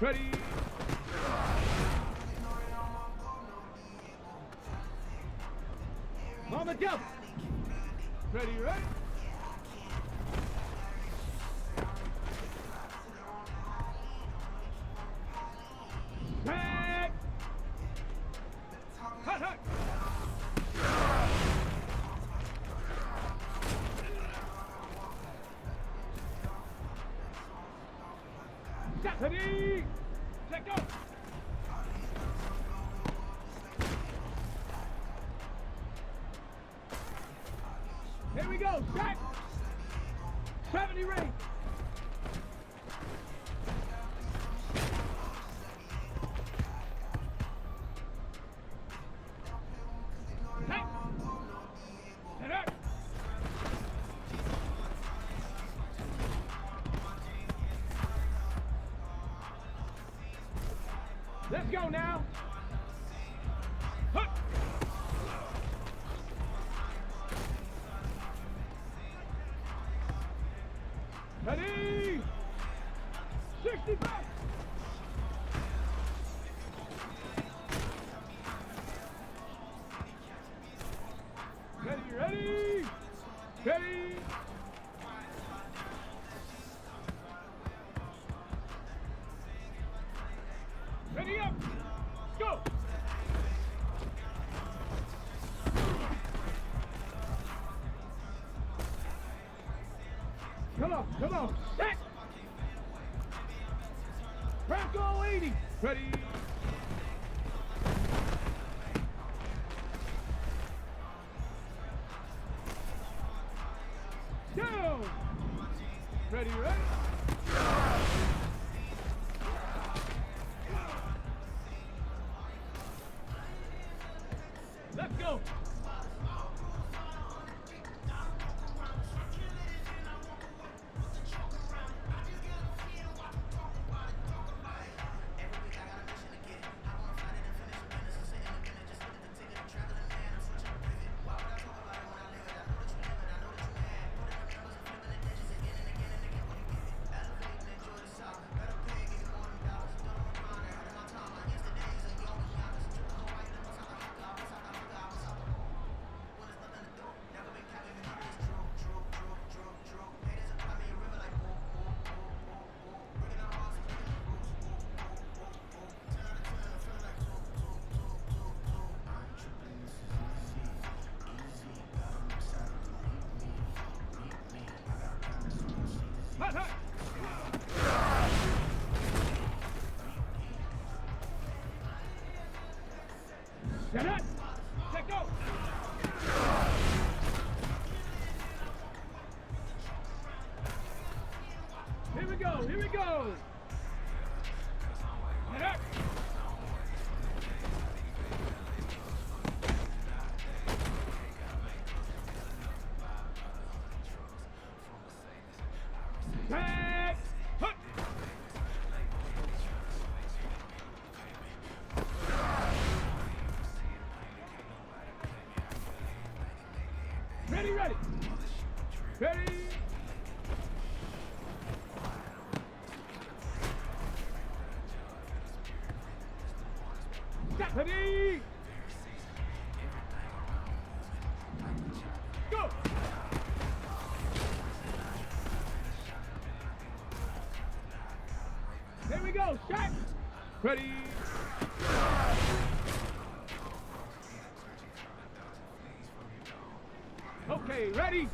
Ready. On the jump. Ready, ready. Back. Hut, hut. Stop. Ready. Let go. Here we go. Shot. 70 rate. Let's go now. Hut. Ready. 65. Ready, ready. Ready. Ready up. Go. Come on, come on. Set. Bronco 80. Ready. Down. Ready, ready. Let's go. Hut, hut. Get it. Let go. Here we go. Here we go. Get it. Back. Hut. Ready, ready. Ready. Stop. Ready. Go. There we go. Shot. Ready. Okay, ready.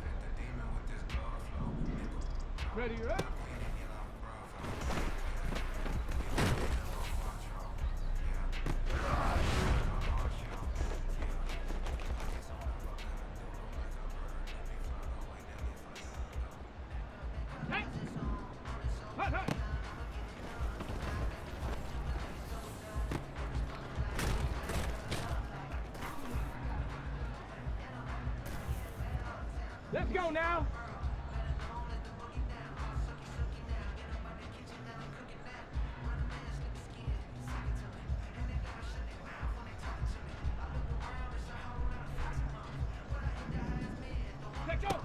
Ready, ready. Hey. Hut, hut. Let's go now. Let's go.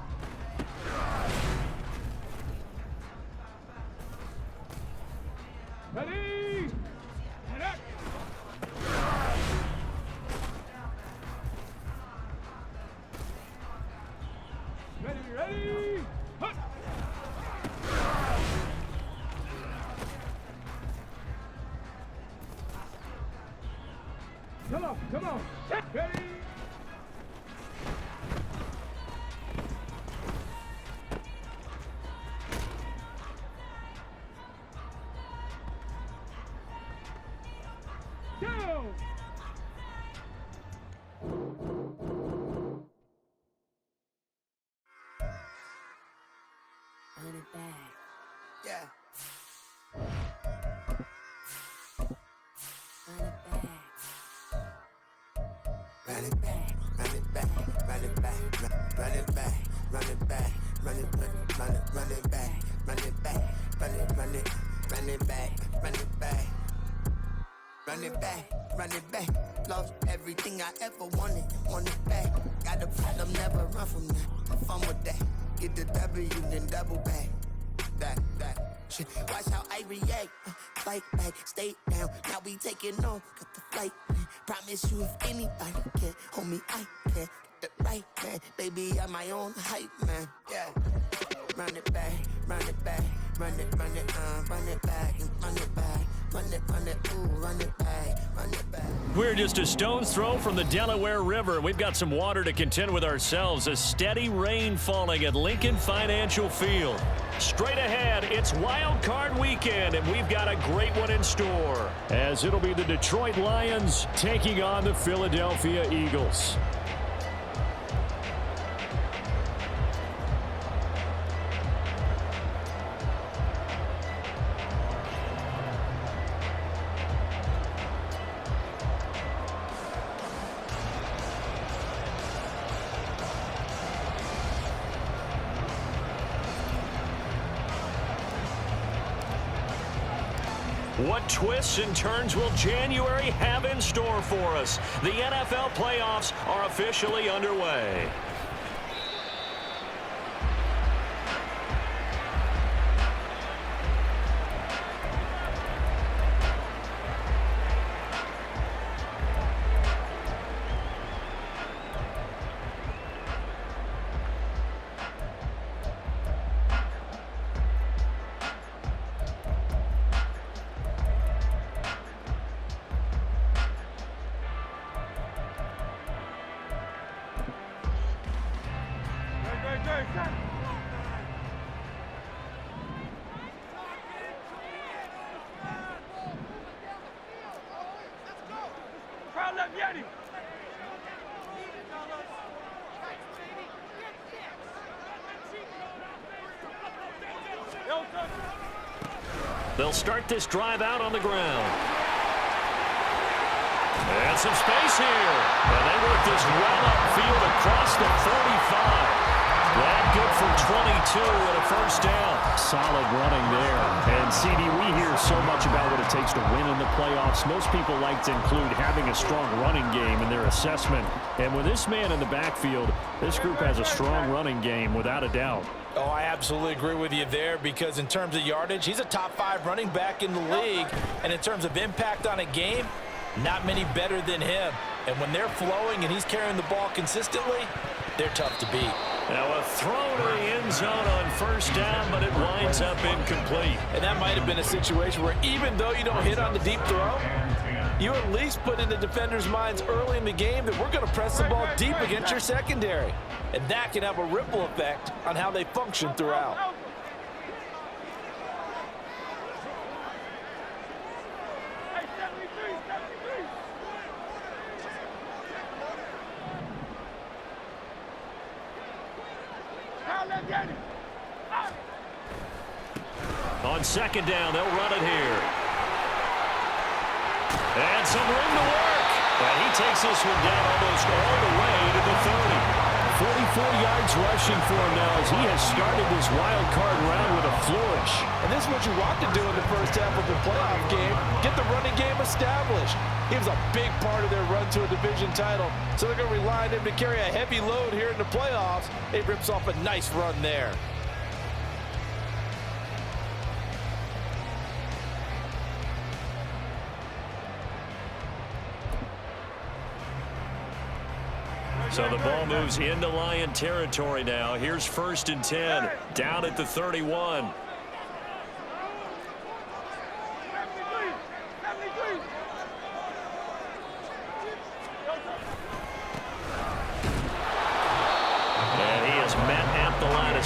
Ready. Come on. Ready? Go! Run it back. Yeah. Run it back. Run it back, run it back, run it back, run it back, run it back, run it back, run it back, run it back, run it back, run it back, run it back. Lost everything I ever wanted, want it back. Got a problem, never run from that. Have fun with that. Get the W, then double back. That shit. Watch how I react. Fight back, stay down. Now we taking off, got the flight. Promise you, if anybody can hold me, I can. Get the right man, baby, I'm my own hype man. Yeah. Run it back, run it back, run it back, and run it back, run it, ooh, run it back, run it back. We're just a stone's throw from the Delaware River. We've got some water to contend with ourselves. A steady rain falling at Lincoln Financial Field. Straight ahead, it's Wild Card Weekend, and we've got a great one in store, as it'll be the Detroit Lions taking on the Philadelphia Eagles. What twists and turns will January have in store for us? The NFL playoffs are officially underway. They'll start this drive out on the ground. And some space here. And they work this well upfield across the 45. That good for 22 and a first down. Solid running there. And, CD, we hear so much about what it takes to win in the playoffs. Most people like to include having a strong running game in their assessment. And with this man in the backfield, this group has a strong running game without a doubt. Oh, I absolutely agree with you there, because in terms of yardage, he's a top 5 running back in the league. And in terms of impact on a game, not many better than him. And when they're flowing and he's carrying the ball consistently, they're tough to beat. Now a throw to the end zone on first down, but it winds up incomplete. And that might have been a situation where even though you don't hit on the deep throw, you at least put in the defenders' minds early in the game that we're going to press the ball deep against your secondary. And that can have a ripple effect on how they function throughout. On second down, they'll run it here. And some room to work. And he takes this one down almost all the way to the 30. 44 yards rushing for him now as he has started this wild card round with a flourish. And this is what you want to do in the first half of the playoff game. Get the running game established. He was a big part of their run to a division title. So they're going to rely on him to carry a heavy load here in the playoffs. He rips off a nice run there. So the ball moves into Lion territory now. Here's 1st and 10, down at the 31.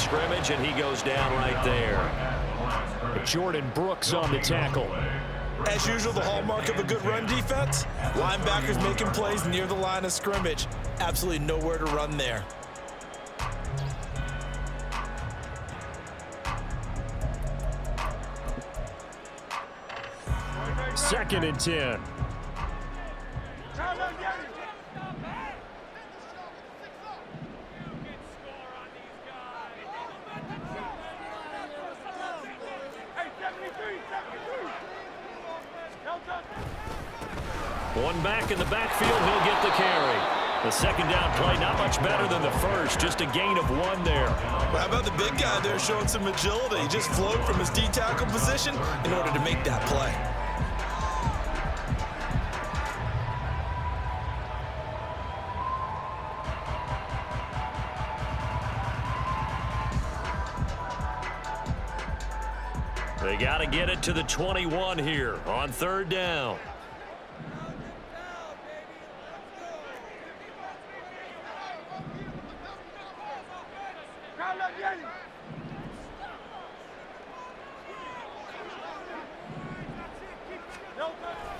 scrimmage, and he goes down right there. Jordan Brooks on the tackle. As usual, the hallmark of a good run defense, linebackers making plays near the line of scrimmage. Absolutely nowhere to run there. Second and 10. One back in the backfield, he'll get the carry. The second down play, not much better than the first, just a gain of 1 there. Well, how about the big guy there showing some agility? He just flowed from his D-tackle position in order to make that play. They got to get it to the 21 here on third down.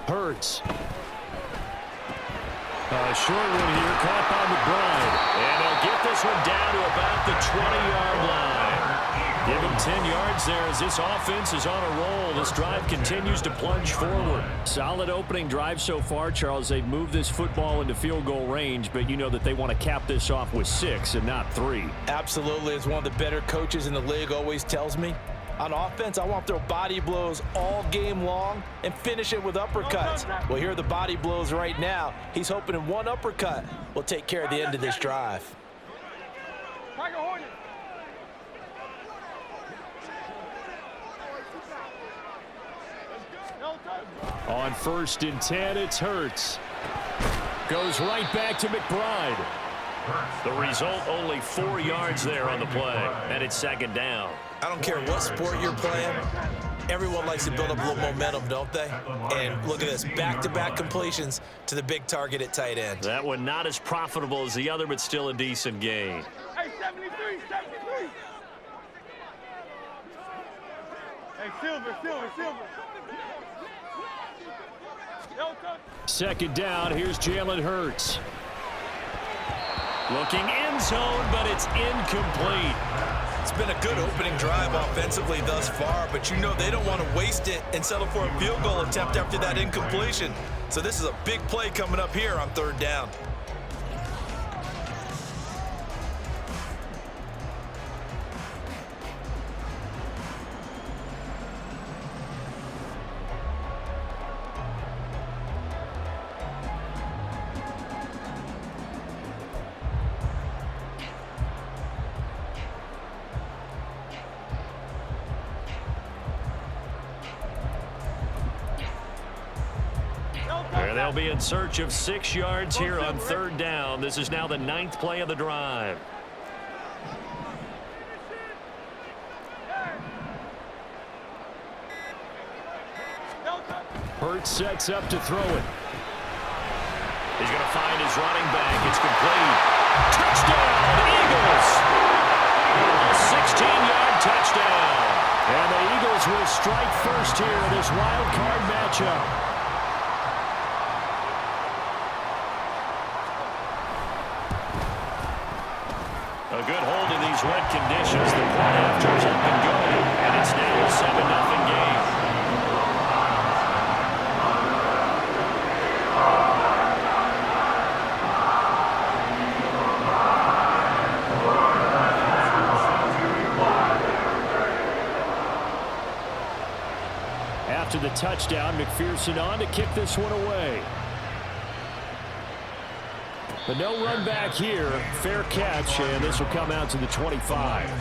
Hurts. A short one here, caught by McBride. And they'll get this one down to about the 20-yard line. Give him 10 yards there as this offense is on a roll. This drive continues to plunge forward. Solid opening drive so far, Charles. They've moved this football into field goal range, but you know that they want to cap this off with 6 and not 3. Absolutely. As one of the better coaches in the league always tells me, on offense, I want to throw body blows all game long and finish it with uppercuts. Well, here are the body blows right now. He's hoping in one uppercut will take care of the end of this drive. On first and 10, it's Hurts. Goes right back to McBride. The result, only 4 yards there on the play, and it's second down. I don't care what sport you're playing. Everyone likes to build up a little momentum, don't they? And look at this, back-to-back completions to the big target at tight end. That one not as profitable as the other, but still a decent gain. Hey, 73, 73. Hey, Silver. Second down, here's Jalen Hurts. Looking end zone, but it's incomplete. It's been a good opening drive offensively thus far, but you know they don't want to waste it and settle for a field goal attempt after that incompletion. So this is a big play coming up here on third down. They'll be in search of 6 yards here on third down. This is now the 9th play of the drive. Hurts sets up to throw it. He's going to find his running back. It's complete. Touchdown, Eagles! A 16-yard touchdown. And the Eagles will strike first here in this wild card matchup. A good hold in these wet conditions. The point after is up and going, and it's now a 7-0 game. After the touchdown, McPherson on to kick this one away. But no run back here. Fair catch, and this will come out to the 25.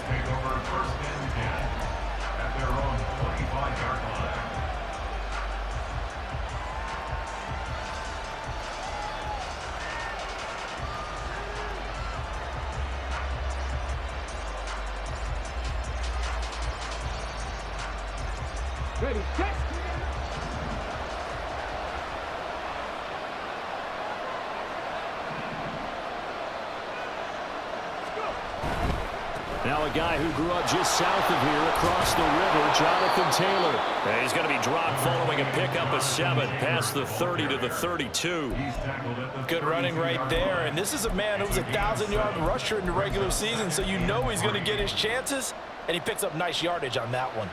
Ready, set. Now a guy who grew up just south of here across the river, Jonathan Taylor. And he's going to be dropped following a pickup of 7 past the 30 to the 32. Good running right there. And this is a man who was a 1,000-yard rusher in the regular season, so you know he's going to get his chances, and he picks up nice yardage on that one.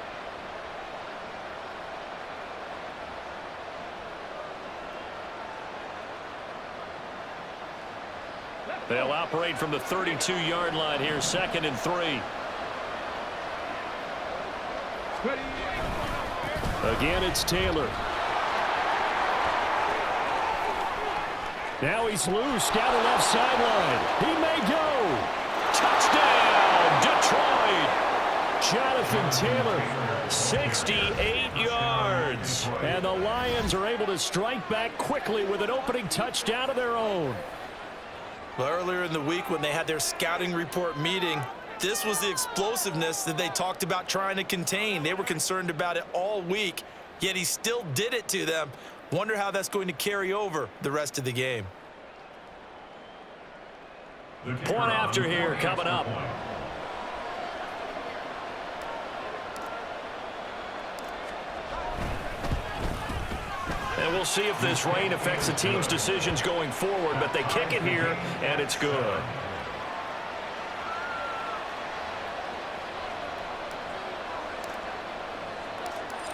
They'll operate from the 32-yard line here, 2nd and 3. Again, it's Taylor. Now he's loose down the left sideline. He may go. Touchdown, Detroit! Jonathan Taylor. 68 yards. And the Lions are able to strike back quickly with an opening touchdown of their own. Well, earlier in the week when they had their scouting report meeting, this was the explosiveness that they talked about trying to contain. They were concerned about it all week, yet he still did it to them. Wonder how that's going to carry over the rest of the game. Point after here coming up. And we'll see if this rain affects the team's decisions going forward, but they kick it here, and it's good.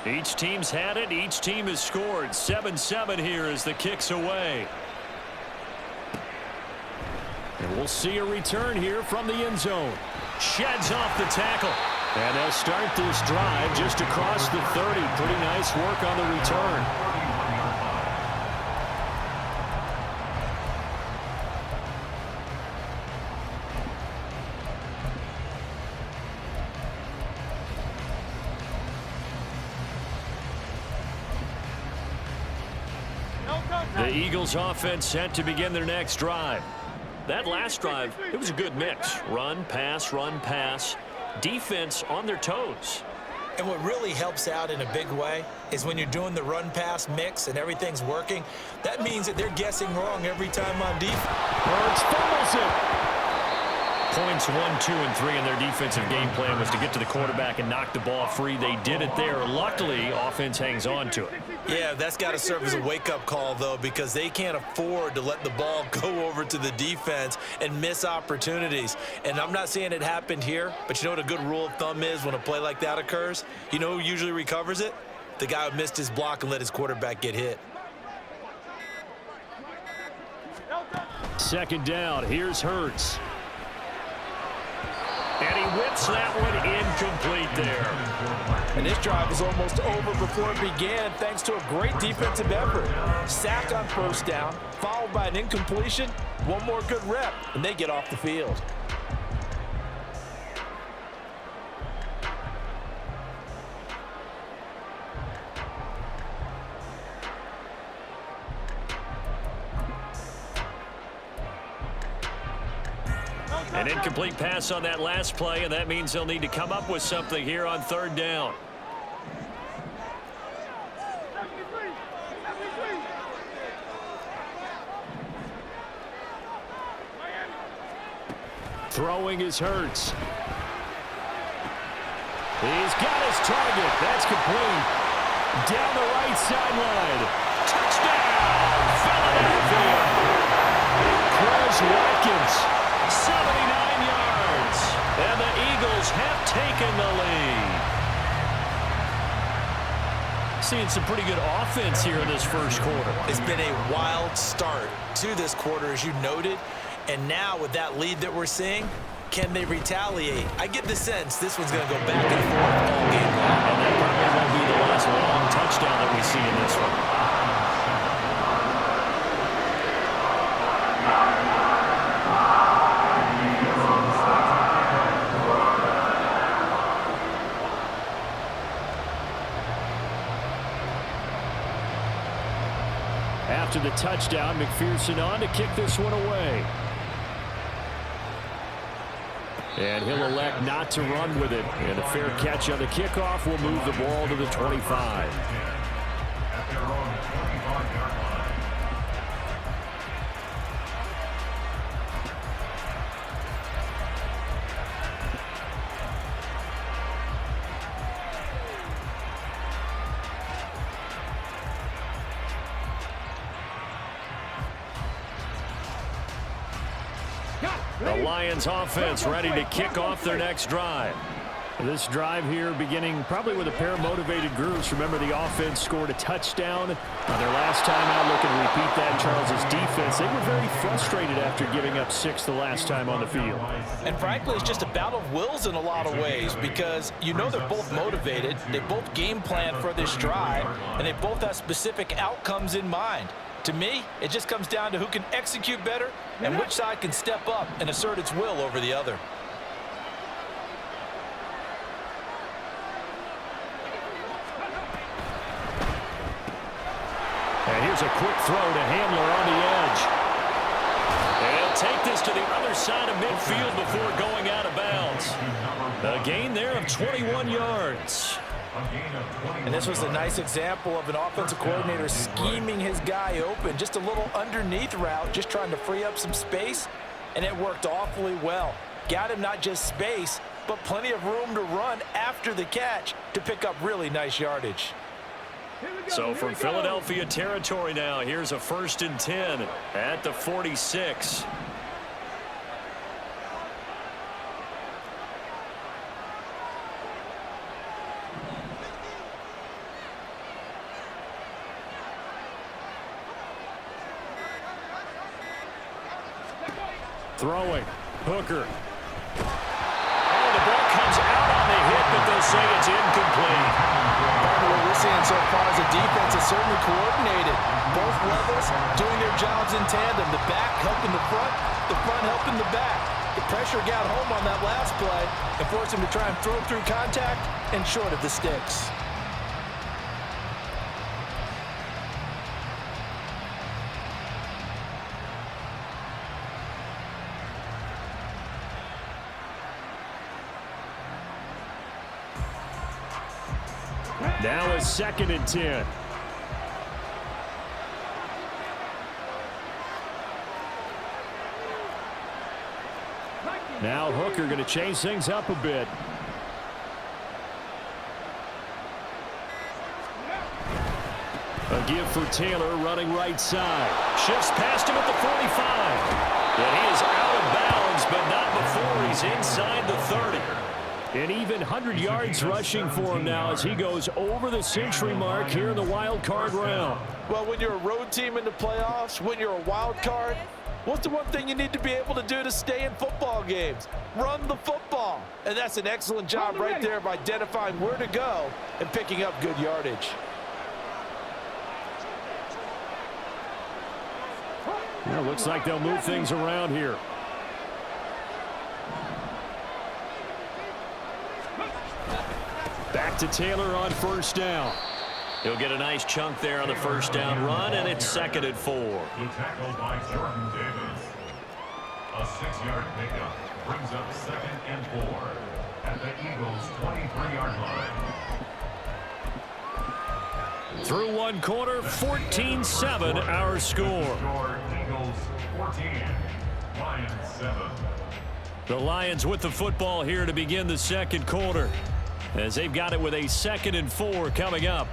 Each team's had it. Each team has scored. 7-7 here as the kick's away. And we'll see a return here from the end zone. Sheds off the tackle. And they'll start this drive just across the 30. Pretty nice work on the return. The Eagles offense set to begin their next drive. That last drive, it was a good mix. Run, pass. Defense on their toes. And what really helps out in a big way is when you're doing the run-pass mix and everything's working, that means that they're guessing wrong every time on defense. Hurts fumbles it. Points 1, 2, and 3 in their defensive game plan was to get to the quarterback and knock the ball free. They did it there. Luckily, offense hangs on to it. Yeah, that's got to serve as a wake-up call, though, because they can't afford to let the ball go over to the defense and miss opportunities. And I'm not saying it happened here, but you know what a good rule of thumb is when a play like that occurs? You know who usually recovers it? The guy who missed his block and let his quarterback get hit. 2nd down. Here's Hurts. And he whips that one incomplete there. And this drive was almost over before it began thanks to a great defensive effort. Sack on 1st down, followed by an incompletion, one more good rep, and they get off the field. An incomplete pass on that last play, and that means they'll need to come up with something here on 3rd down. Throwing is Hurts. He's got his target. That's complete. Down the right sideline. Touchdown, Philadelphia. Chris Watkins. 79 yards. And the Eagles have taken the lead. Seeing some pretty good offense here in this 1st quarter. It's been a wild start to this quarter, as you noted. And now with that lead that we're seeing, can they retaliate? I get the sense this one's going to go back and forth all game long. And that probably won't be the last long touchdown that we see in this one. After the touchdown, McPherson on to kick this one away. And he'll elect not to run with it. And a fair catch on the kickoff will move the ball to the 25. The Lions offense ready to kick off their next drive. This drive here beginning probably with a pair of motivated groups. Remember, the offense scored a touchdown on their last time out. Looking to repeat that in Charles's defense. They were very frustrated after giving up 6 the last time on the field. And frankly, it's just a battle of wills in a lot of ways because you know they're both motivated. They both game plan for this drive, and they both have specific outcomes in mind. To me, it just comes down to who can execute better and which side can step up and assert its will over the other. And here's a quick throw to Handler on the edge. They'll take this to the other side of midfield before going out of bounds. A gain there of 21 yards. And this was a nice example of an offensive coordinator scheming his guy open. Just a little underneath route, just trying to free up some space, and it worked awfully well. Got him not just space, but plenty of room to run after the catch to pick up really nice yardage. So from Philadelphia territory now, here's a 1st and 10 at the 46. Throwing. Hooker. Oh, the ball comes out on the hit, but they'll say it's incomplete. What we're seeing so far is the defense is certainly coordinated. Both levels doing their jobs in tandem. The back helping the front helping the back. The pressure got home on that last play and forced him to try and throw through contact and short of the sticks. Now a 2nd and 10. Now Hooker going to change things up a bit. A give for Taylor running right side. Shifts past him at the 45. And he is out of bounds, but not before he's inside the 30. An even 100 yards rushing for him now as he goes over the century mark here in the wild card round. Well, when you're a road team in the playoffs, when you're a wild card, what's the one thing you need to be able to do to stay in football games? Run the football. And that's an excellent job right there of identifying where to go and picking up good yardage. Well, looks like they'll move things around here. Back to Taylor on 1st down. He'll get a nice chunk there on the 1st down run, and it's 2nd and 4. The tackle by Jordan Davis. A 6-yard pickup brings up 2nd and 4 at the Eagles' 23-yard line. Through one quarter, 14-7 our score. Eagles 14, Lions 7. The Lions with the football here to begin the 2nd quarter, as they've got it with a 2nd and 4 coming up.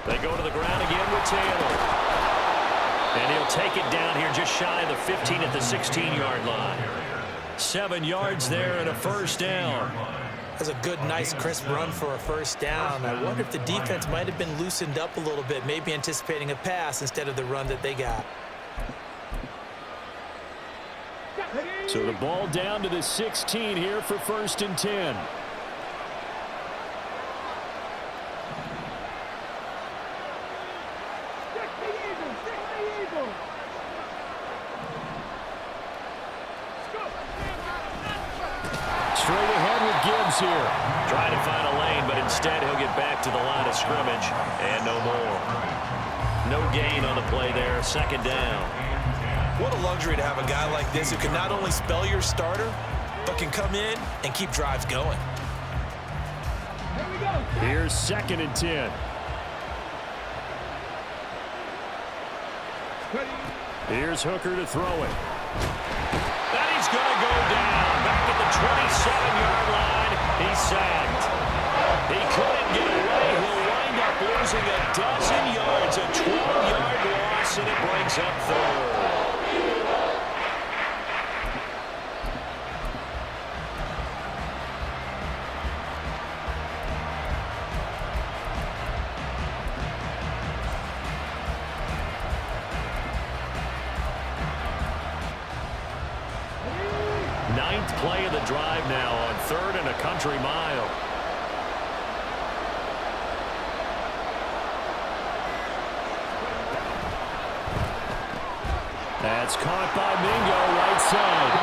They go to the ground again with Taylor. And he'll take it down here just shy of the 15 at the 16-yard line. 7 yards there and a 1st down. That's a good, nice, crisp run for a 1st down. I wonder if the defense might have been loosened up a little bit, maybe anticipating a pass instead of the run that they got. So the ball down to the 16 here for 1st and 10. Straight ahead with Gibbs here. Trying to find a lane, but instead he'll get back to the line of scrimmage. And no more. No gain on the play there. 2nd down. What a luxury to have a guy like this who can not only spell your starter, but can come in and keep drives going. Here we go. Here's 2nd and 10. Here's Hooker to throw it. And he's going to go down. Back at the 27-yard line. He's sacked. He couldn't get away. He'll wind up losing a dozen yards. A 12-yard loss, and it brings up 3rd. Ninth play of the drive now on 3rd and a country mile. That's caught by Mingo, right side.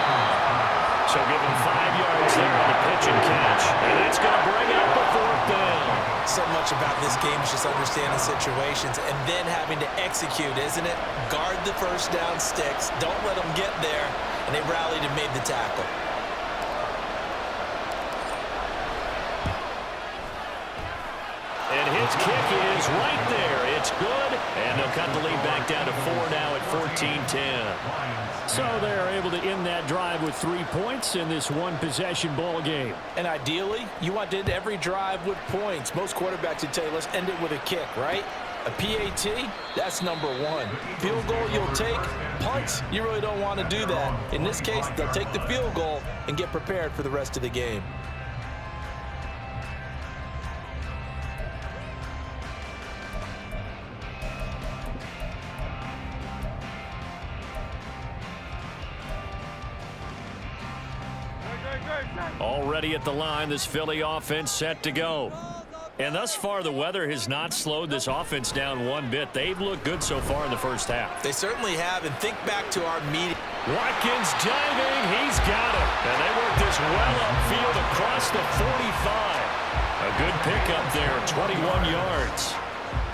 So give him 5 yards there on the pitch and catch. And that's going to bring up a 4th down. So much about this game is just understanding situations and then having to execute, isn't it? Guard the first down sticks. Don't let them get there. And they rallied and made the tackle. And his kick is right there. It's good. And they'll cut the lead back down to 4 now at 14-10. So they're able to end that drive with 3 points in this one-possession ball game. And ideally, you want to end every drive with points. Most quarterbacks would tell you, let's end it with a kick, right? A PAT, that's number 1. Field goal you'll take. Punts, you really don't want to do that. In this case, they'll take the field goal and get prepared for the rest of the game. Already at the line, this Philly offense set to go. And thus far, the weather has not slowed this offense down one bit. They've looked good so far in the first half. They certainly have, and think back to our meeting. Watkins diving, he's got it. And they work this well upfield across the 45. A good pickup there, 21 yards.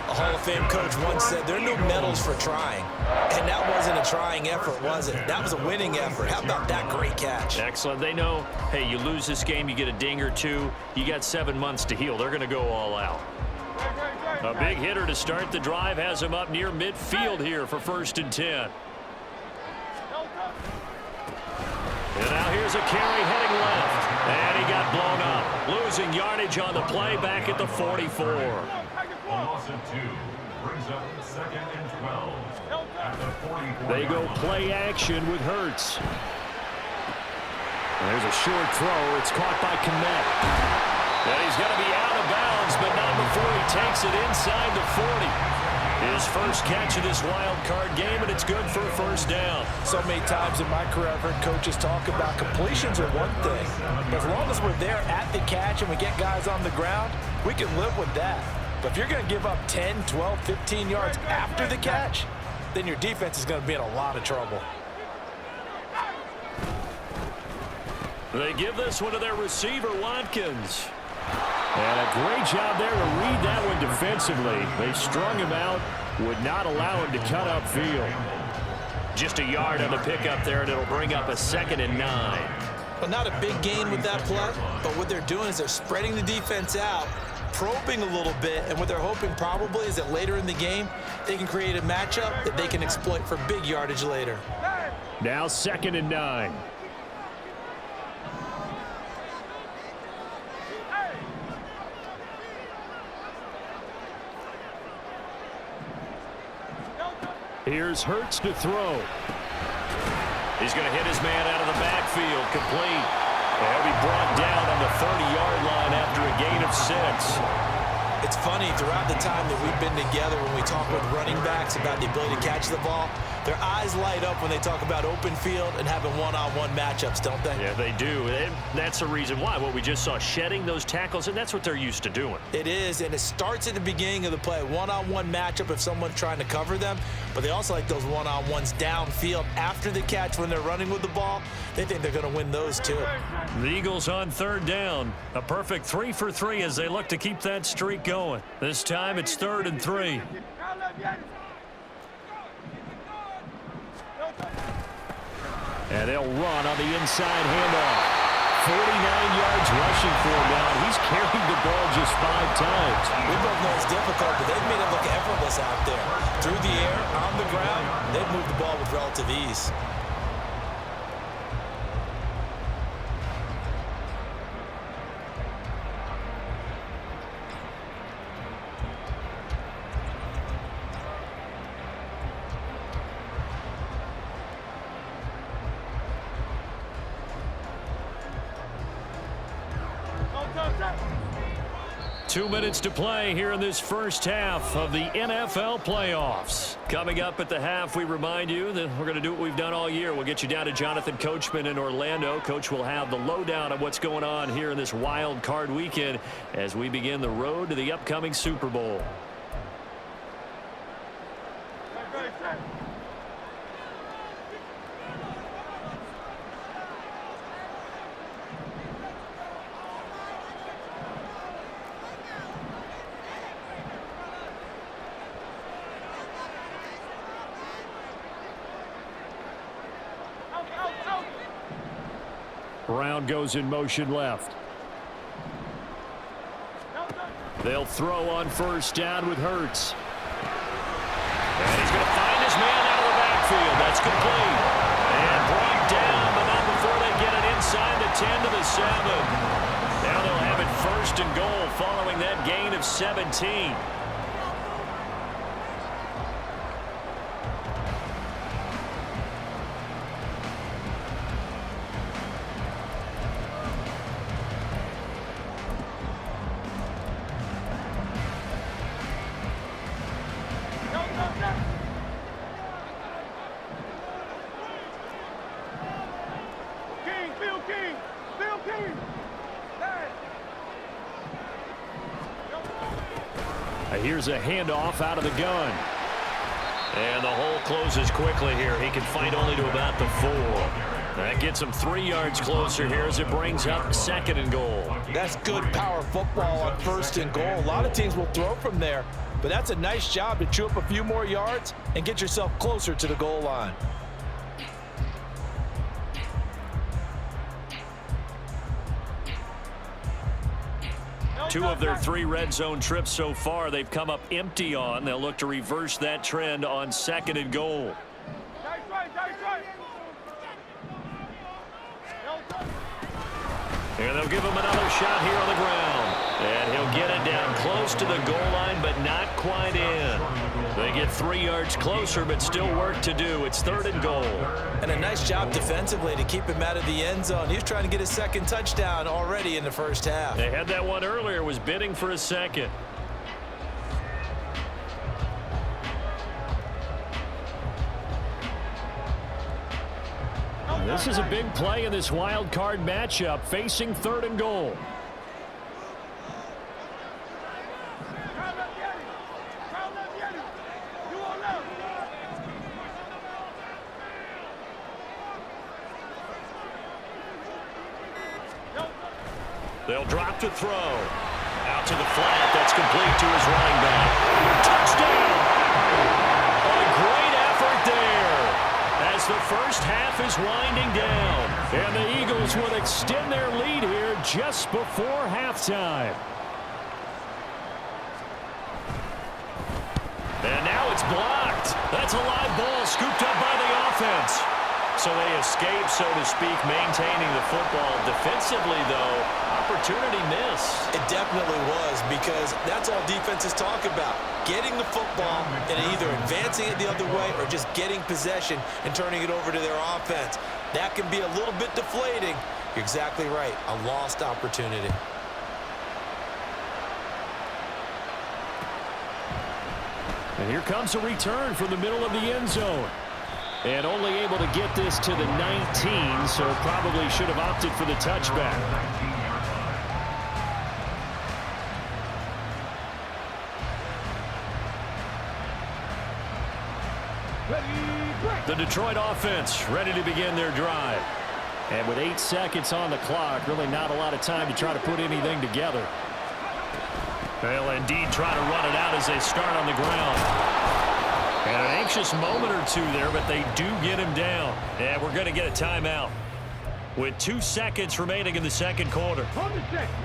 A Hall of Fame coach once said there are no medals for trying. And that wasn't a trying effort, was it? That was a winning effort. How about that great catch? Excellent. They know, hey, you lose this game, you get a ding or two. You got 7 months to heal. They're going to go all out. A big hitter to start the drive has him up near midfield here for 1st and 10. And now here's a carry heading left. And he got blown up. Losing yardage on the play back at the 44. A loss of 2 brings up 2nd and 12 at the 44. They go play action with Hurts. There's a short throw. It's caught by Kmet. And he's going to be out of bounds, but not before he takes it inside the 40. His first catch of this wild card game, and it's good for a 1st down. So many times in my career, I've heard coaches talk about completions are one thing. But as long as we're there at the catch and we get guys on the ground, we can live with that. But if you're going to give up 10, 12, 15 yards after the catch, then your defense is going to be in a lot of trouble. They give this one to their receiver, Watkins. And a great job there to read that one defensively. They strung him out, would not allow him to cut upfield. Just a yard on the pickup there, and it'll bring up a 2nd and 9. Well, not a big gain with that play, but what they're doing is they're spreading the defense out, probing a little bit, and what they're hoping probably is that later in the game, they can create a matchup that they can exploit for big yardage later. Now 2nd and 9. Here's Hurts to throw. He's going to hit his man out of the backfield, complete. He'll be brought down on the 30-yard line after a gain of 6. It's funny, throughout the time that we've been together, when we talk with running backs about the ability to catch the ball, their eyes light up when they talk about open field and having one-on-one matchups, don't they? Yeah, they do. And that's the reason why. What we just saw, shedding those tackles, and that's what they're used to doing. It is, and it starts at the beginning of the play. One-on-one matchup if someone's trying to cover them, but they also like those one-on-ones downfield after the catch when they're running with the ball. They think they're going to win those too. The Eagles on 3rd down. A perfect 3 for 3 as they look to keep that streak going. This time it's 3rd and 3. And they'll run on the inside handoff. 49 yards rushing for him now. He's carried the ball just 5 times. We both know it's difficult, but they've made it look effortless out there. Through the air, on the ground, they've moved the ball with relative ease. Go, go, go. 2 minutes to play here in this first half of the NFL playoffs. Coming up at the half, we remind you that we're going to do what we've done all year. We'll get you down to Jonathan Coachman in Orlando. Coach will have the lowdown of what's going on here in this wild card weekend as we begin the road to the upcoming Super Bowl. Ready, set. Out, out, out. Brown goes in motion left. Out, out. They'll throw on first down with Hurts. And he's going to find his man out of the backfield. That's complete. And brought down, but not before they get it inside the 10 to the 7. Now they'll have it first and goal following that gain of 17. Go, go, go. King, Phil King. Phil King. Hey. Here's a handoff out of the gun. And the hole closes quickly here. He can fight only to about the 4. That gets him 3 yards closer here as it brings up second and goal. That's good power football on first and goal. A lot of teams will throw from there, but that's a nice job to chew up a few more yards and get yourself closer to the goal line. Two of their 3 red zone trips so far they've come up empty on. They'll look to reverse that trend on second and goal. Nice right, nice right. Go, go. And they'll give him another shot here on the ground. And he'll get it down close to the goal line, but not quite in. They get 3 yards closer, but still work to do. It's third and goal. And a nice job defensively to keep him out of the end zone. He's trying to get his second touchdown already in the first half. They had that one earlier, was bidding for a second. This is a big play in this wild card matchup, facing third and goal. Crowd left Yeti. Crowd left Yeti. You on left. Yo, They'll drop to throw. Out to the flat. That's complete to his running back. Touchdown! A great effort there as the first half is winding down. And the Eagles will extend their lead here just before halftime. And now it's blocked. That's a live ball scooped up by the offense. So they escape, so to speak, maintaining the football. Defensively, though, opportunity miss. It definitely was, because that's all defenses talk about. Getting the football and either advancing it the other way or just getting possession and turning it over to their offense. That can be a little bit deflating. You're exactly right. A lost opportunity. And here comes a return from the middle of the end zone. And only able to get this to the 19, so probably should have opted for the touchback. The Detroit offense ready to begin their drive. And with 8 seconds on the clock, really not a lot of time to try to put anything together. They'll indeed try to run it out as they start on the ground. And an anxious moment or two there, but they do get him down. And we're going to get a timeout. with 2 seconds remaining in the second quarter.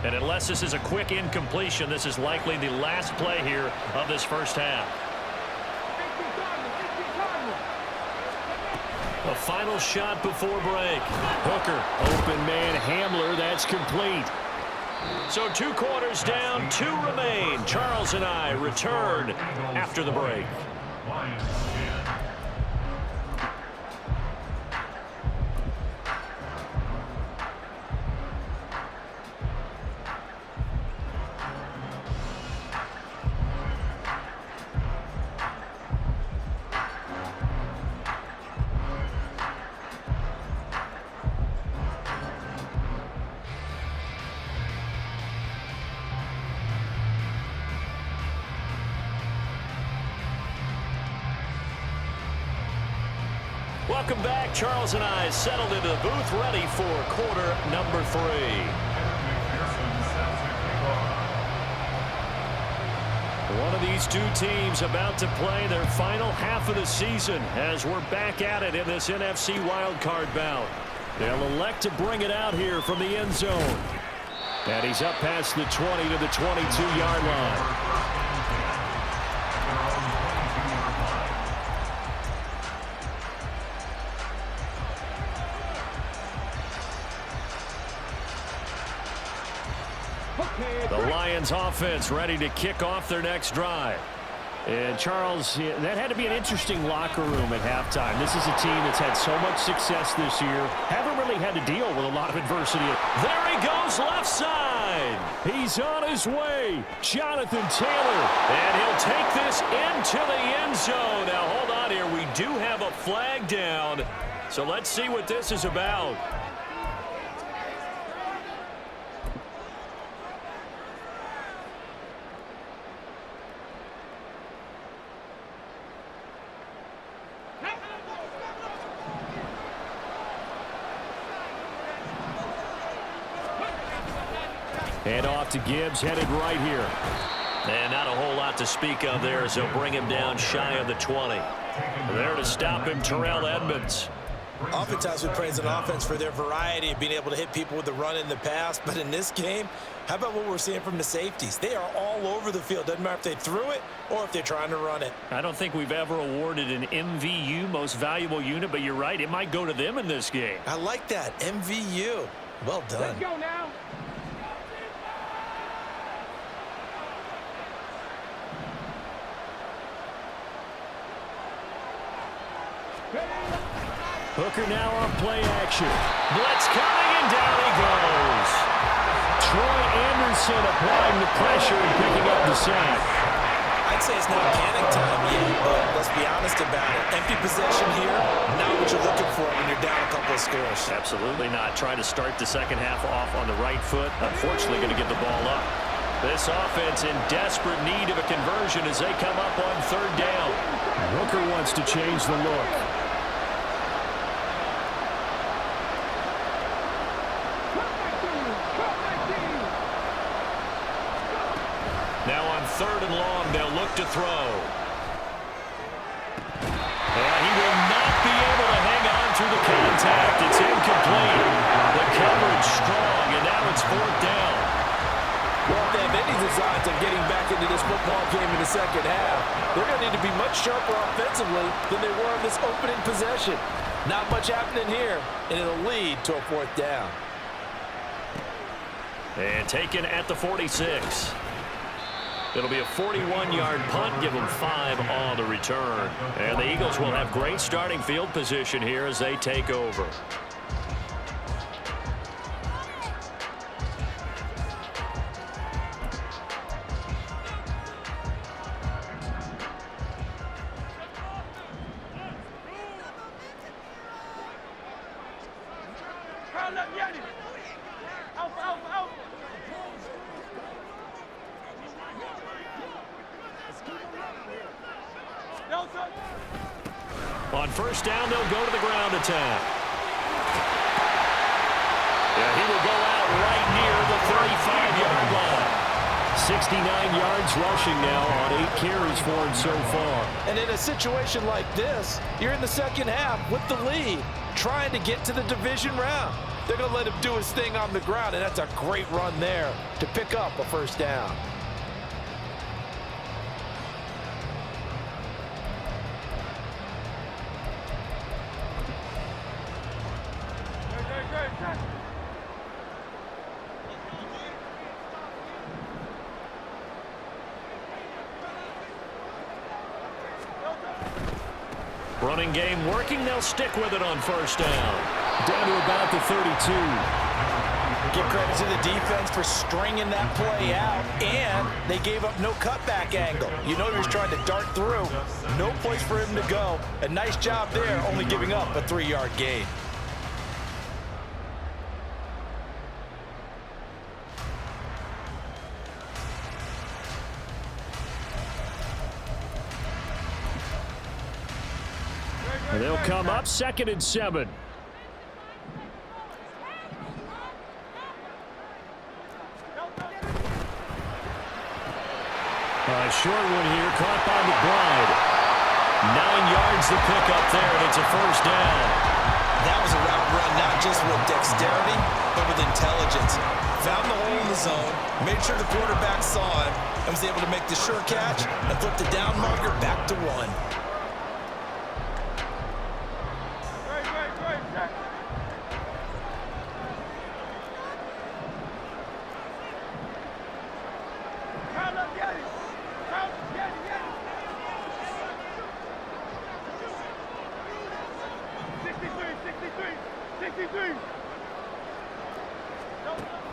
And unless this is a quick incompletion, this is likely the last play here of this first half. A final shot before break. Hooker, open man, Hamler, that's complete. So 2 quarters down, 2 remain. Charles and I return after the break. Lions 10. Welcome back. Charles and I settled into the booth, ready for quarter number 3. One of these 2 teams about to play their final half of the season as we're back at it in this NFC wildcard bout. They'll elect to bring it out here from the end zone. And he's up past the 20 to the 22-yard line. The Lions offense ready to kick off their next drive. And Charles, that had to be an interesting locker room at halftime. This is a team that's had so much success this year. Haven't really had to deal with a lot of adversity. There he goes, left side. He's on his way. Jonathan Taylor. And he'll take this into the end zone. Now, hold on here. We do have a flag down. So let's see what this is about. And off to Gibbs, headed right here. And not a whole lot to speak of there as they'll bring him down shy of the 20. There to stop him, Terrell Edmonds. Oftentimes we praise an offense for their variety of being able to hit people with the run in the pass. But in this game, how about what we're seeing from the safeties? They are all over the field. Doesn't matter if they threw it or if they're trying to run it. I don't think we've ever awarded an MVU, most valuable unit, but you're right. It might go to them in this game. I like that. MVU. Well done. Let's go now. Hooker now on play action. Blitz coming, and down he goes. Troy Anderson applying the pressure and picking up the sack. I'd say it's not panic time yet, but let's be honest about it. Empty possession here, not what you're looking for when you're down a couple of scores. Absolutely not. Trying to start the second half off on the right foot. Unfortunately, going to give the ball up. This offense in desperate need of a conversion as they come up on 3rd down. Hooker wants to change the look. Now on 3rd and long, they'll look to throw. And he will not be able to hang on through the contact. It's incomplete. The coverage strong, and now it's 4th down. Well, if they have any designs on getting back into this football game in the second half, they're going to need to be much sharper offensively than they were in this opening possession. Not much happening here, and it'll lead to a 4th down. And taken at the 46. It'll be a 41-yard punt, give them 5 on the return. And the Eagles will have great starting field position here as they take over. On 1st down, they'll go to the ground attack. Yeah, he will go out right near the 35-yard line. 69 yards rushing now on 8 carries for him so far. And in a situation like this, you're in the second half with the lead, trying to get to the division round. They're going to let him do his thing on the ground, and that's a great run there to pick up a first down. Running game working. They'll stick with it on first down. Down to about the 32. Give credit to the defense for stringing that play out, and they gave up no cutback angle. You know he was trying to dart through. No place for him to go. A nice job there, only giving up a 3-yard gain. And they'll come up 2nd and 7. A short one here, caught by McBride. 9 yards to pick up there, and it's a first down. That was a route run, not just with dexterity, but with intelligence. Found the hole in the zone, made sure the quarterback saw it, and was able to make the sure catch and flip the down marker back to 1.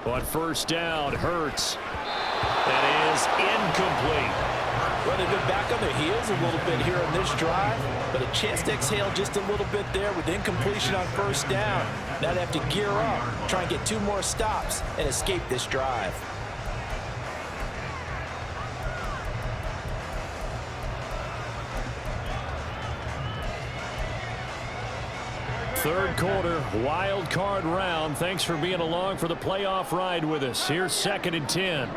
On first down, Hurts. That is incomplete. Well, they've been back on their heels a little bit here on this drive, but a chance to exhale just a little bit there with incompletion on first down. Now they have to gear up, try and get 2 more stops and escape this drive. Third quarter, wild card round. Thanks for being along for the playoff ride with us. Here's 2nd and 10.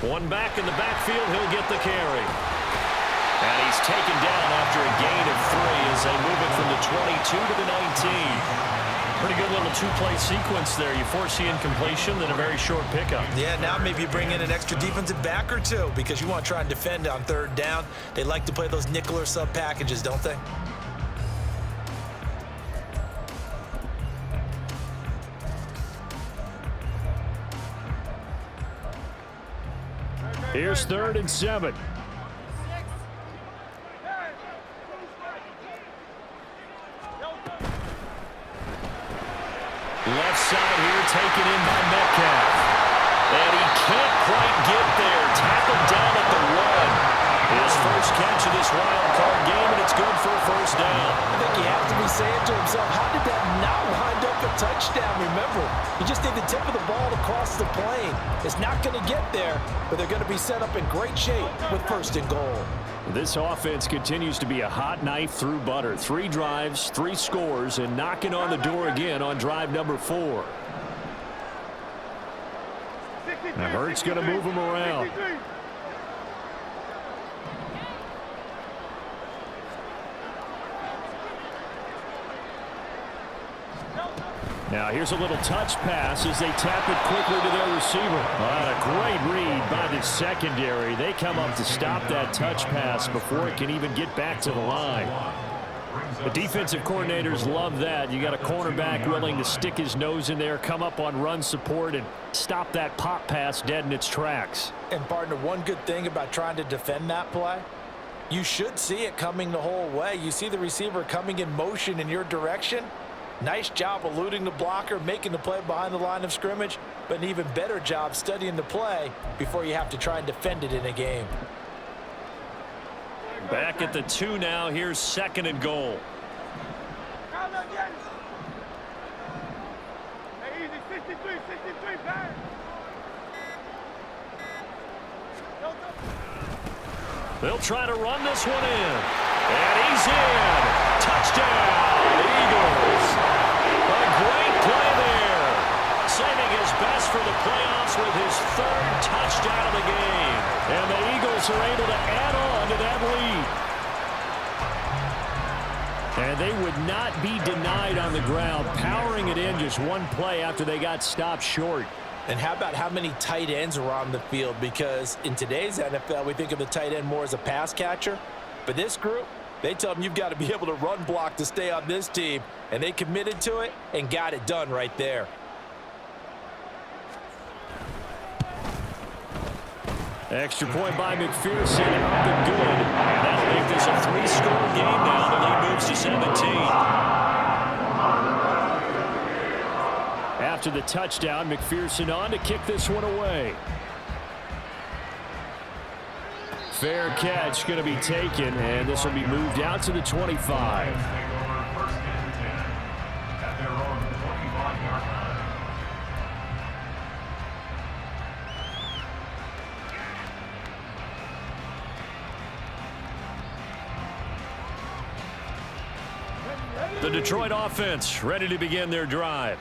One back in the backfield. He'll get the carry. And he's taken down after a gain of 3 as they move it from the 22 to the 19. Pretty good little 2-play sequence there. You force the incompletion, then a very short pickup. Yeah, now maybe you bring in an extra defensive back or 2 because you want to try and defend on 3rd down. They like to play those nickel or sub packages, don't they? Here's 3rd and 7. Left side here taken in by Metcalf. And he can't quite get there. Tackled down at the 1. His first catch of this wild card game, and it's good for a first down. I think he has to be saying to himself, how did that not wind up a touchdown? Remember, you just need the tip of the ball to cross the plane. It's not going to get there, but they're going to be set up in great shape with 1st and goal. This offense continues to be a hot knife through butter. 3 drives, 3 scores, and knocking on the door again on drive number 4. Now Hurts going to move him around. Now here's a little touch pass as they tap it quickly to their receiver. A great read by the secondary. They come up to stop that touch pass before it can even get back to the line. The defensive coordinators love that. You got a cornerback willing to stick his nose in there, come up on run support, and stop that pop pass dead in its tracks. And partner, one good thing about trying to defend that play, you should see it coming the whole way. You see the receiver coming in motion in your direction. Nice job eluding the blocker, making the play behind the line of scrimmage, but an even better job studying the play before you have to try and defend it in a game. Back at the 2 now. Here's 2nd and goal. 63, pass. They'll try to run this one in. And he's in. Touchdown, Eagles. A great play there. Saving his best for the playoffs with his third touchdown of the game. And the Eagles are able to add on to that lead. And they would not be denied on the ground, powering it in just one play after they got stopped short. And how about how many tight ends are on the field? Because in today's NFL, we think of the tight end more as a pass catcher. But this group, they tell them you've got to be able to run block to stay on this team. And they committed to it and got it done right there. Extra point by McPherson, up and good. And that'll make this a three-score game now. The lead moves to 17. After the touchdown, McPherson on to kick this one away. Fair catch going to be taken, and this will be moved out to the 25. At their own 25-yard line. The Detroit offense ready to begin their drive.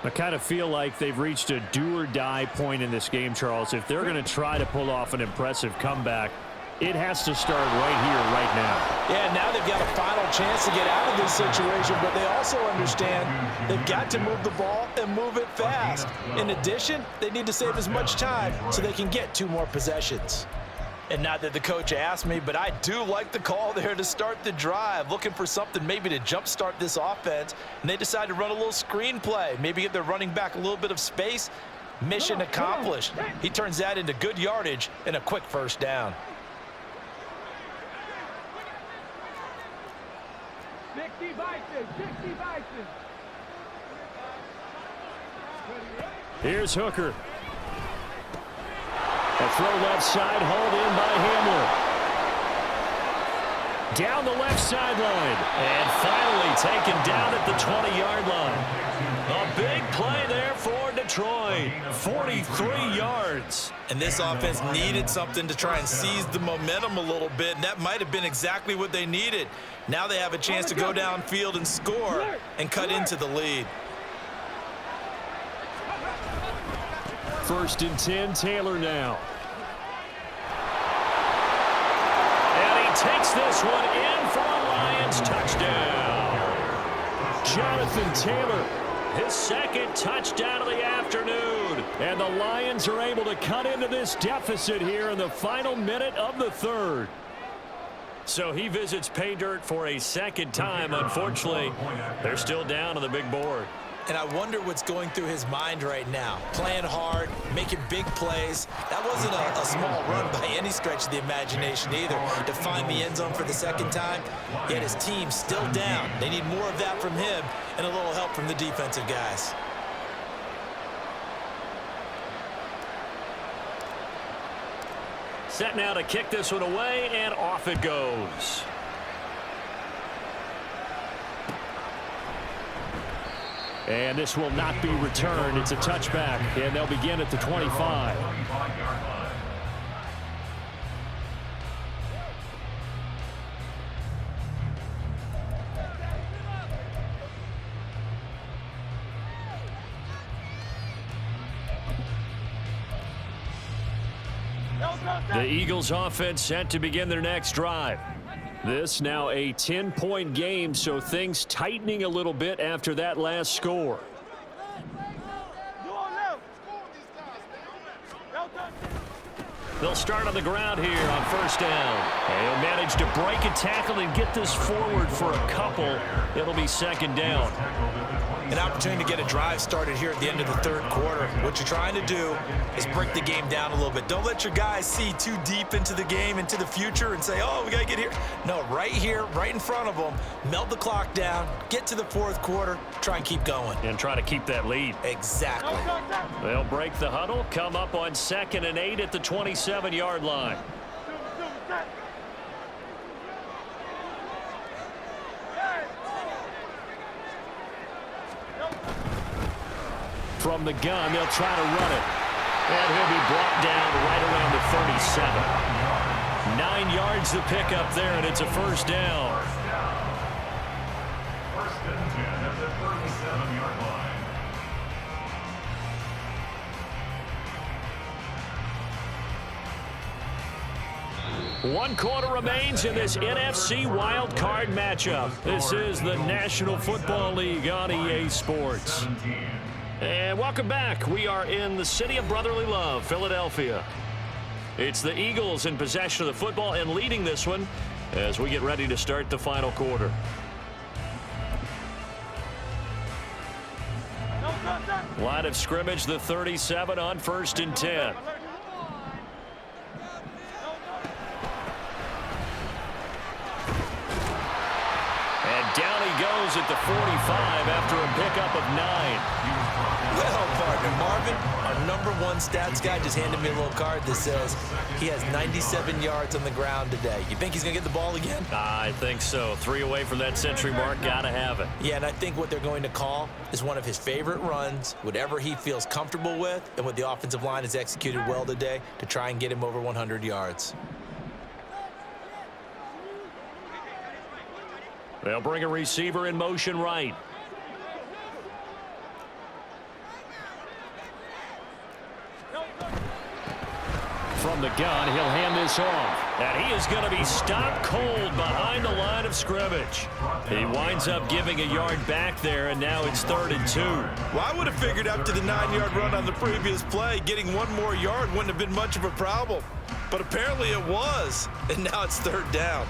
I kind of feel like they've reached a do-or-die point in this game, Charles. If they're going to try to pull off an impressive comeback, it has to start right here, right now. Yeah, now they've got a final chance to get out of this situation, but they also understand they've got to move the ball and move it fast. In addition, they need to save as much time so they can get 2 more possessions. And not that the coach asked me, but I do like the call there to start the drive, looking for something maybe to jumpstart this offense. And they decide to run a little screen play, maybe give their running back a little bit of space. Mission accomplished. He turns that into good yardage and a quick first down. 60 Vikings, 60 Vikings. Here's Hooker. A throw left side, hauled in by Hamler. Down the left sideline. And finally taken down at the 20-yard line. A big play there for Detroit. 43 yards. And this offense needed something to try and seize the momentum a little bit, and that might have been exactly what they needed. Now they have a chance to go downfield and score and cut into the lead. 1st and 10, Taylor now. And he takes this one in for a Lions touchdown. Jonathan Taylor. His second touchdown of the afternoon. And the Lions are able to cut into this deficit here in the final minute of the 3rd. So he visits pay dirt for a second time. Unfortunately, they're still down on the big board. And I wonder what's going through his mind right now. Playing hard, making big plays. That wasn't a small run by any stretch of the imagination either. To find the end zone for the second time, yet his team still down. They need more of that from him and a little help from the defensive guys. Set now to kick this one away, and off it goes. And this will not be returned. It's a touchback, and they'll begin at the 25. The Eagles offense set to begin their next drive. This now a 10-point game, so things tightening a little bit after that last score. They'll start on the ground here on 1st down. And he'll manage to break a tackle and get this forward for a couple. It'll be 2nd down. An opportunity to get a drive started here at the end of the 3rd quarter. What you're trying to do is break the game down a little bit. Don't let your guys see too deep into the game, into the future, and say, oh, we got to get here. No, right here, right in front of them, melt the clock down, get to the 4th quarter, try and keep going. And try to keep that lead. Exactly. They'll break the huddle, come up on 2nd and 8 at the 27-yard line. From the gun, they'll try to run it. And he'll be brought down right around the 37. 9 yards to pick up there, and it's a first down. First and 10 at the 37-yard line. One quarter remains in this NFC Wild Card matchup. This is the National Football League on EA Sports. And welcome back. We are in the city of brotherly love, Philadelphia. It's the Eagles in possession of the football and leading this one as we get ready to start the final quarter. Line of scrimmage, the 37 on 1st and 10. Down he goes at the 45 after a pickup of 9. Well, partner, Marvin, our #1 stats guy just handed me a little card that says he has 97 yards on the ground today. You think he's going to get the ball again? I think so. 3 away from that century mark. Got to have it. Yeah, and I think what they're going to call is one of his favorite runs, whatever he feels comfortable with, and what the offensive line has executed well today to try and get him over 100 yards. They'll bring a receiver in motion right. From the gun, he'll hand this off. And he is going to be stopped cold behind the line of scrimmage. He winds up giving a yard back there, and now it's 3rd and 2. Well, I would have figured after the 9-yard run on the previous play, getting 1 more yard wouldn't have been much of a problem. But apparently it was, and now it's 3rd down.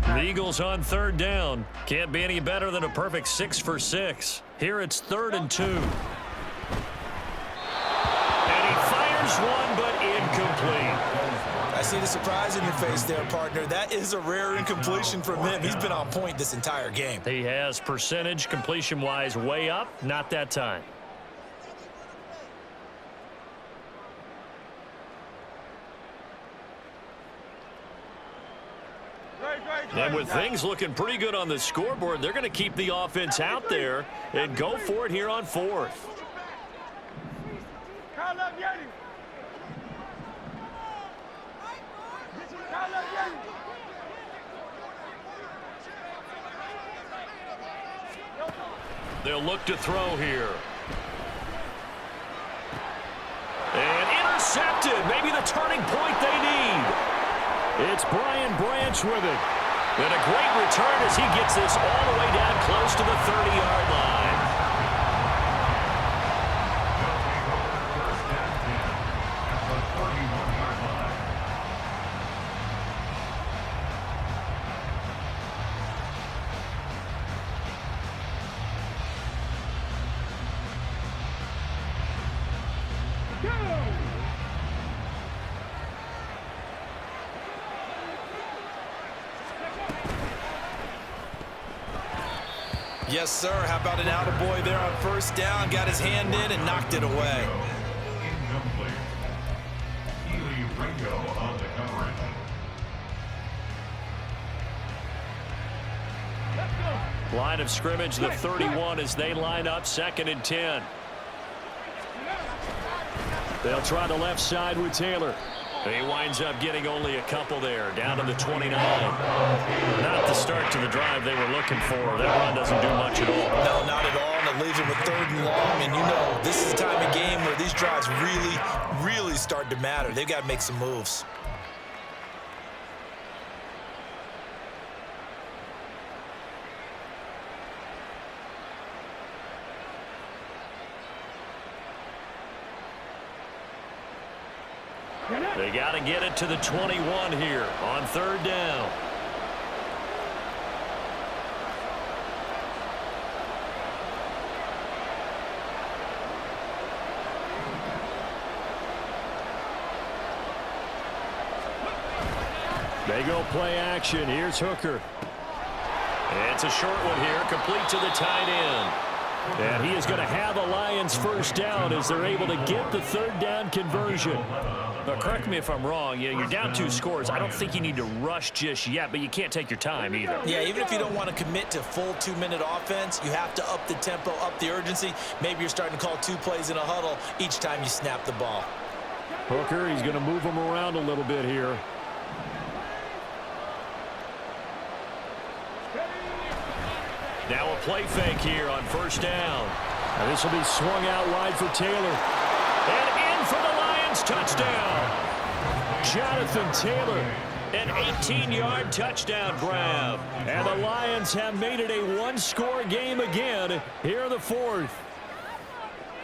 The Eagles on 3rd down. Can't be any better than a perfect 6 for 6. Here it's 3rd and 2. And he fires one, but incomplete. I see the surprise in your face there, partner. That is a rare incompletion from him. He's been on point this entire game. He has percentage completion-wise way up. Not that time. And with things looking pretty good on the scoreboard, they're going to keep the offense out there and go for it here on 4th. They'll look to throw here. And intercepted. Maybe the turning point they need. It's Brian Branch with it. And a great return as he gets this all the way down close to the 30-yard line. Yes, sir. How about an attaboy there on 1st down? Got his hand in and knocked it away. Incomplete. Healy Ringo on the coverage. Line of scrimmage, the 31 as they line up 2nd and 10. They'll try the left side with Taylor. He winds up getting only a couple there, down to the 29. Not the start to the drive they were looking for. That run doesn't do much at all. No, not at all, and it leaves him with 3rd and long. And you know, this is the time of game where these drives really start to matter. They've got to make some moves. They got to get it to the 21 here on 3rd down. They go play action. Here's Hooker. It's a short one here, complete to the tight end. And he is going to have a Lions first down as they're able to get the third down conversion. Now, correct me if I'm wrong. You're down 2 scores. I don't think you need to rush just yet, but you can't take your time either. Yeah, even if you don't want to commit to full 2-minute offense, you have to up the tempo, up the urgency. Maybe you're starting to call 2 plays in a huddle each time you snap the ball. Hooker, he's going to move him around a little bit here. Now a play fake here on first down. Now this will be swung out wide for Taylor. And in for the Lions touchdown. Jonathan Taylor. An 18-yard touchdown grab. And the Lions have made it a 1-score game again here in the 4th.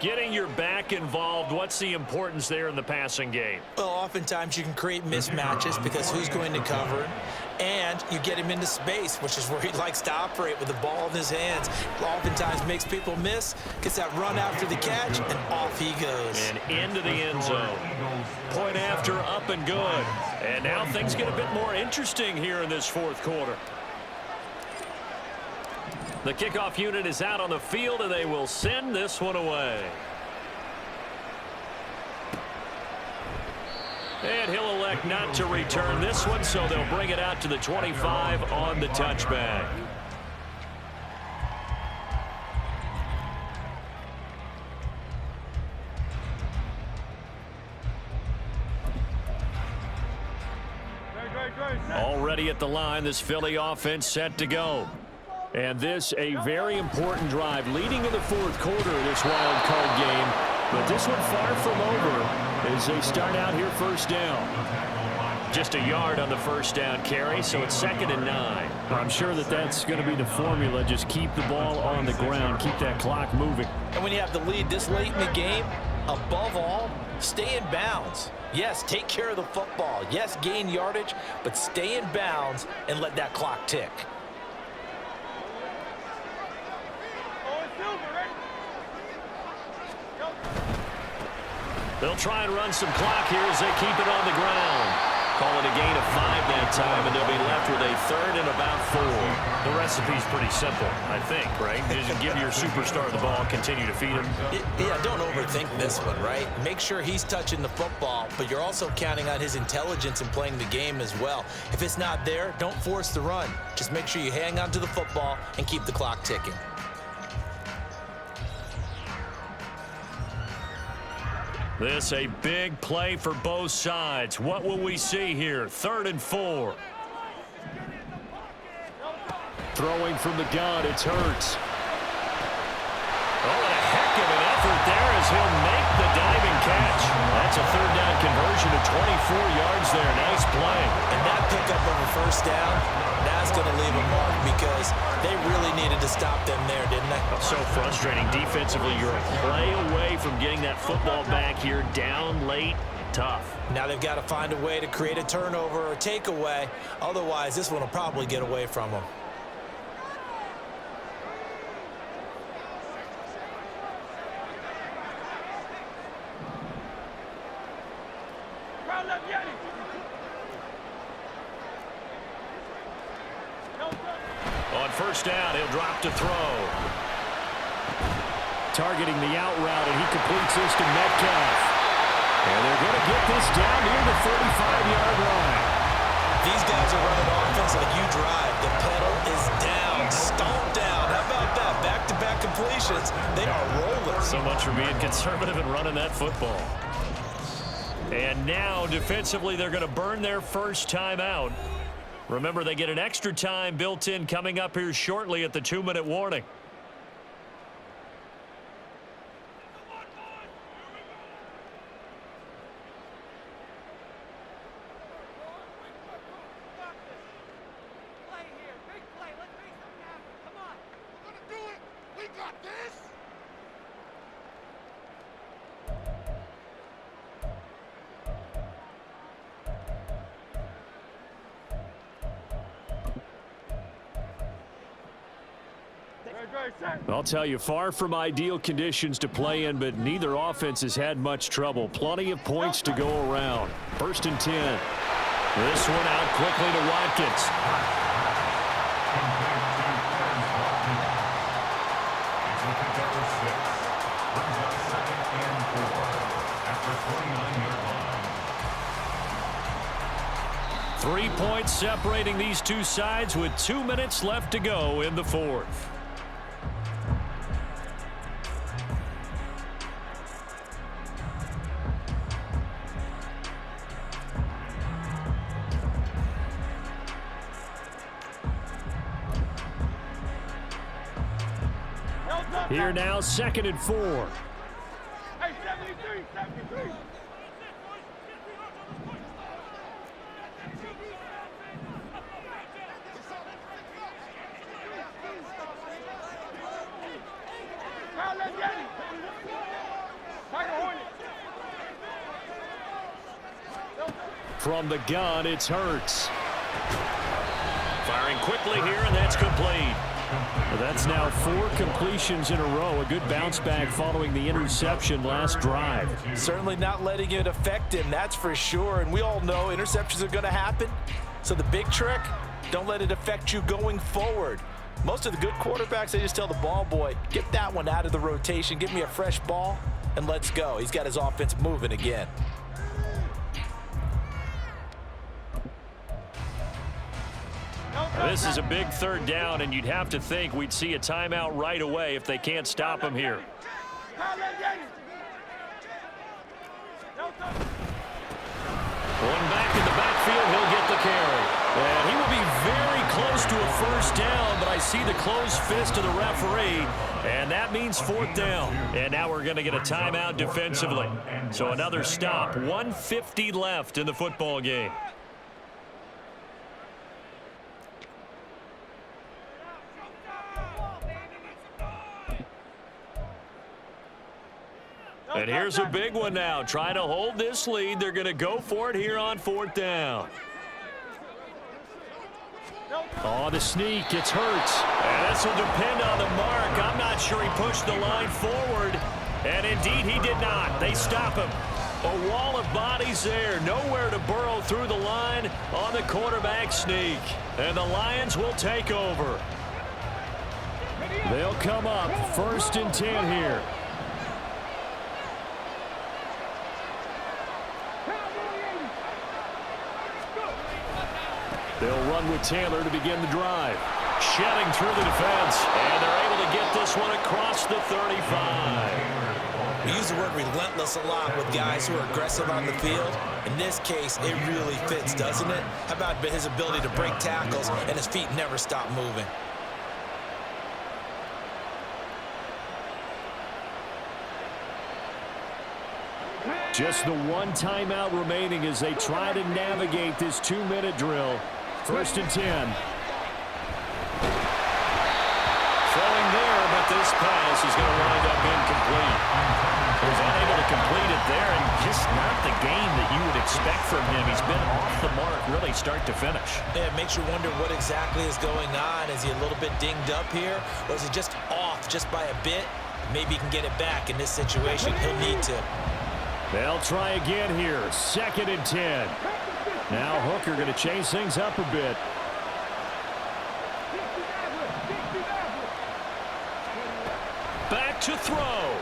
Getting your back involved, what's the importance there in the passing game? Well, oftentimes you can create mismatches because who's going to cover him, and you get him into space, which is where he likes to operate with the ball in his hands. Oftentimes makes people miss, gets that run after the catch, and off he goes. And into the end zone. Point after, up and good. And now things get a bit more interesting here in this 4th quarter. The kickoff unit is out on the field, and they will send this one away. And he'll elect not to return this one, so they'll bring it out to the 25 on the touchback. Already at the line, this Philly offense set to go. And this a very important drive leading in the 4th quarter of this wild card game. But this one far from over as they start out here first down. Just a yard on the first down carry, so it's 2nd and 9. I'm sure that's going to be the formula. Just keep the ball on the ground. Keep that clock moving. And when you have the lead this late in the game, above all, stay in bounds. Yes, take care of the football. Yes, gain yardage, but stay in bounds and let that clock tick. They'll try and run some clock here as they keep it on the ground. Call it a gain of 5 that time, and they'll be left with a 3rd and about 4. The recipe's pretty simple, I think, right? Just give your superstar the ball, continue to feed him. Yeah, don't overthink this one, right? Make sure he's touching the football, but you're also counting on his intelligence in playing the game as well. If it's not there, don't force the run. Just make sure you hang on to the football and keep the clock ticking. This a big play for both sides. What will we see here? 3rd and 4. Throwing from the gun, it's Hurts. Oh, and a heck of an effort there as he'll make the diving catch. That's a 3rd down conversion of 24 yards there. Nice play. And that pickup of a first down, that's going to leave a mark because they really needed to stop them there, didn't they? So frustrating. Defensively, you're a play away from getting that football back here down late. Tough. Now they've got to find a way to create a turnover or takeaway. Otherwise, this one will probably get away from them. On first down, he'll drop to throw. Targeting the out route, and he completes this to Metcalf. And they're going to get this down near the 45-yard line. These guys are running offense like you drive. The pedal is down, stomped down. How about that? Back-to-back completions. They are rolling. So much for being conservative and running that football. And now, defensively, they're going to burn their first time out. Remember, they get an extra time built in coming up here shortly at the 2-minute warning. I'll tell you, far from ideal conditions to play in, but neither offense has had much trouble. Plenty of points to go around. 1st and 10. This one out quickly to Watkins. 3 points separating these two sides with 2 minutes left to go in the fourth. Here now, 2nd and 4. Hey, 73, 73. Foul left, Yanni. Tiger Hornet. From the gun, it's Hurts. Firing quickly here, and that's complete. Well, that's now 4 completions in a row. A good bounce back following the interception last drive. Certainly not letting it affect him, that's for sure. And we all know interceptions are going to happen. So the big trick, don't let it affect you going forward. Most of the good quarterbacks, they just tell the ball boy, get that one out of the rotation, give me a fresh ball, and let's go. He's got his offense moving again. This is a big 3rd down, and you'd have to think we'd see a timeout right away if they can't stop him here. One back in the backfield, he'll get the carry. And he will be very close to a 1st down, but I see the closed fist of the referee, and that means 4th down. And now we're going to get a timeout defensively. So another stop, 1:50 left in the football game. And here's a big one now. Trying to hold this lead. They're going to go for it here on 4th down. Oh, the sneak. It's Hurts. And this will depend on the mark. I'm not sure he pushed the line forward. And indeed, he did not. They stop him. A wall of bodies there. Nowhere to burrow through the line on the quarterback sneak. And the Lions will take over. They'll come up 1st and 10 here. They'll run with Taylor to begin the drive. Shedding through the defense. And they're able to get this one across the 35. We use the word relentless a lot with guys who are aggressive on the field. In this case, it really fits, doesn't it? How about his ability to break tackles and his feet never stop moving? Just the 1 timeout remaining as they try to navigate this 2-minute drill. 1st and 10. Throwing there, but this pass is going to wind up incomplete. He's unable to complete it there, and just not the game that you would expect from him. He's been off the mark really start to finish. Yeah, it makes you wonder what exactly is going on. Is he a little bit dinged up here, or is he just off just by a bit? Maybe he can get it back in this situation. He'll need to. They'll try again here. 2nd and 10. Now Hooker going to change things up a bit. Back to throw.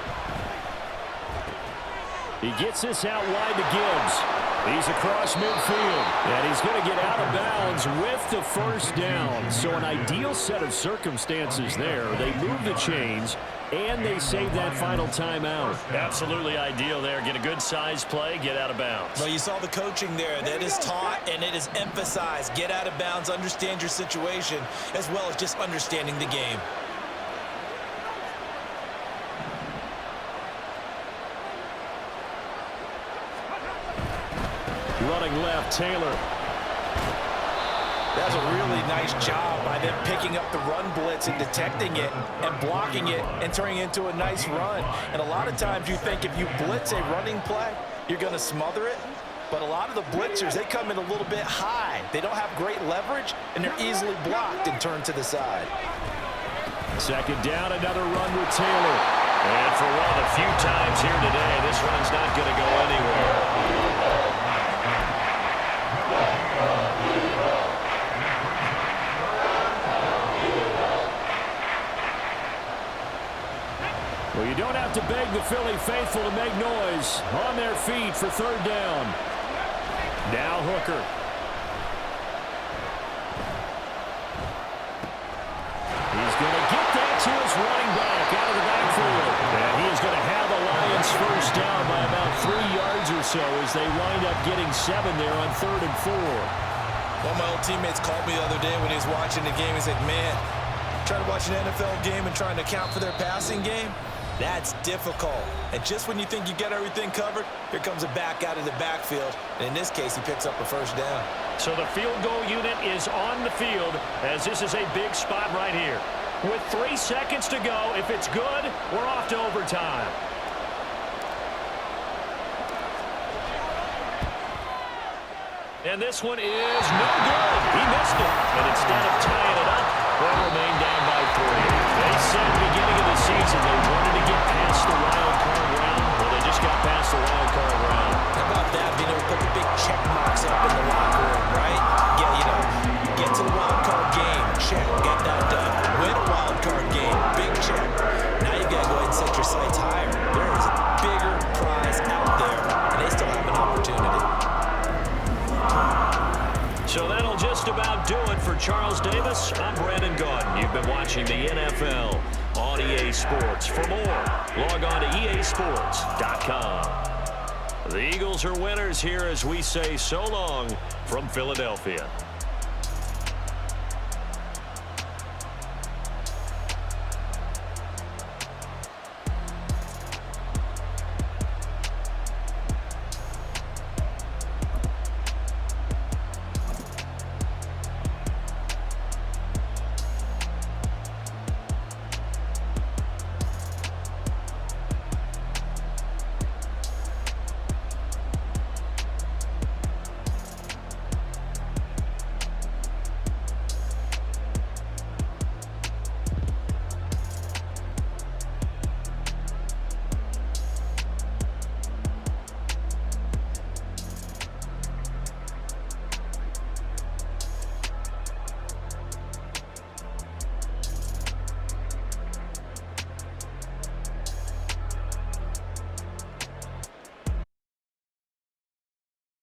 He gets this out wide to Gibbs. He's across midfield, and he's going to get out of bounds with the 1st down. So an ideal set of circumstances there. They move the chains, and they save that final timeout. Absolutely ideal there. Get a good size play, get out of bounds. Well, you saw the coaching there. That is taught, and it is emphasized. Get out of bounds, understand your situation, as well as just understanding the game. Running left, Taylor. That's a really nice job by them picking up the run blitz and detecting it and blocking it and turning it into a nice run. And a lot of times you think if you blitz a running play, you're going to smother it. But a lot of the blitzers, they come in a little bit high. They don't have great leverage, and they're easily blocked and turned to the side. 2nd down, another run with Taylor. And for one of the few times here today, this run's not going to go anywhere. Well, you don't have to beg the Philly faithful to make noise. On their feet for 3rd down. Now Hooker. so as they wind up getting 7 there on 3rd and 4. One of my old teammates called me the other day when he was watching the game. He said, man, trying to watch an NFL game and trying to account for their passing game, that's difficult. And just when you think you get everything covered, here comes a back out of the backfield. And in this case, he picks up a first down. So the field goal unit is on the field as this is a big spot right here. With 3 seconds to go, if it's good, we're off to overtime. And this one is no good. He missed it. And instead of tying it up, they'll remain down by 3. They said beginning of the season they wanted to get past the wild card round. Well, they just got past the wild card round. How about that? Being able to put the big check marks up in the locker room, right? Yeah, you know, get to the wild card game. Check. Get that done. Win a wild card game. Big check. Now you got to go ahead and set your sights higher. There is a bigger prize out there, and they still have an opportunity. So that'll just about do it for Charles Davis. I'm Brandon Gaudin. You've been watching the NFL on EA Sports. For more, log on to EASports.com. The Eagles are winners here as we say so long from Philadelphia.